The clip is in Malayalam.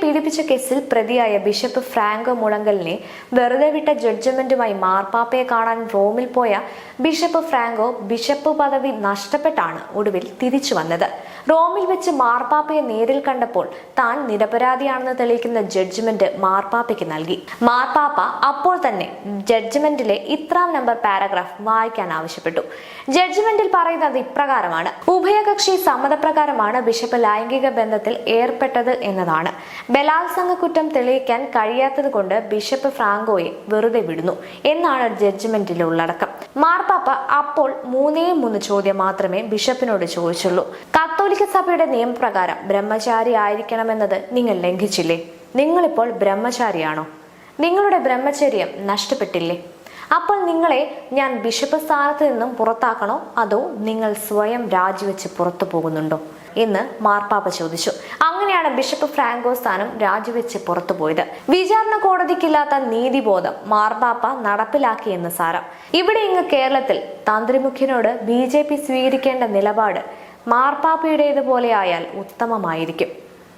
പീഡിപ്പിച്ച കേസിൽ പ്രതിയായ ബിഷപ്പ് ഫ്രാങ്കോ മുളങ്കലിനെ വെറുതെ വിട്ട ജഡ്ജ്മെന്റുമായി മാർപ്പാപ്പയെ കാണാൻ റോമിൽ പോയ ബിഷപ്പ് ഫ്രാങ്കോ ബിഷപ്പ് പദവി നഷ്ടപ്പെട്ടാണ് ഒടുവിൽ തിരിച്ചു വന്നത്. റോമിൽ വെച്ച് മാർപ്പാപ്പയെ നേരിൽ കണ്ടപ്പോൾ താൻ നിരപരാധിയാണെന്ന് തെളിയിക്കുന്ന ജഡ്ജ്മെന്റ് മാർപ്പാപ്പയ്ക്ക് നൽകി. മാർപ്പാപ്പ അപ്പോൾ തന്നെ ജഡ്ജ്മെന്റിലെ ഇത്രാം നമ്പർ പാരഗ്രാഫ് വായിക്കാൻ ആവശ്യപ്പെട്ടു. ജഡ്ജ്മെന്റിൽ പറയുന്നത് ഇപ്രകാരമാണ്: ഉഭയകക്ഷി സമ്മതപ്രകാരമാണ് ബിഷപ്പ് ലൈംഗിക ബന്ധത്തിൽ ഏർപ്പെട്ടത് എന്നതാണ്. ബലാത്സംഗ കുറ്റം തെളിയിക്കാൻ കഴിയാത്തത് കൊണ്ട് ബിഷപ്പ് ഫ്രാങ്കോയെ വെറുതെ വിടുന്നു എന്നാണ് ജഡ്ജ്മെന്റിലെ ഉള്ളടക്കം. മാർപ്പാപ്പ അപ്പോൾ 3 ചോദ്യം മാത്രമേ ബിഷപ്പിനോട് ചോദിച്ചുള്ളൂ. കത്തോലിക്ക സഭയുടെ നിയമപ്രകാരം ബ്രഹ്മചാരി ആയിരിക്കണമെന്നത് നിങ്ങൾ ലംഘിച്ചില്ലേ? നിങ്ങളിപ്പോൾ ബ്രഹ്മചാരിയാണോ? നിങ്ങളുടെ ബ്രഹ്മചര്യം നഷ്ടപ്പെട്ടില്ലേ? അപ്പോൾ നിങ്ങളെ ഞാൻ ബിഷപ്പ് സ്ഥാനത്ത് നിന്നും പുറത്താക്കണോ, അതോ നിങ്ങൾ സ്വയം രാജിവെച്ച് പുറത്തു പോകുന്നുണ്ടോ എന്ന് മാർപ്പാപ്പ ചോദിച്ചു. അങ്ങനെയാണ് ബിഷപ്പ് ഫ്രാങ്കോ സ്ഥാനം രാജിവെച്ച് പുറത്തുപോയത്. വിചാരണ കോടതിക്കില്ലാത്ത നീതിബോധം മാർപ്പാപ്പ നടപ്പിലാക്കിയെന്ന് സാരം. ഇവിടെ ഇങ്ങ് കേരളത്തിൽ തന്ത്രിമുഖ്യനോട് BJP സ്വീകരിക്കേണ്ട നിലപാട് മാർപ്പാപ്പയുടേതുപോലെ ആയാൽ ഉത്തമമായിരിക്കും.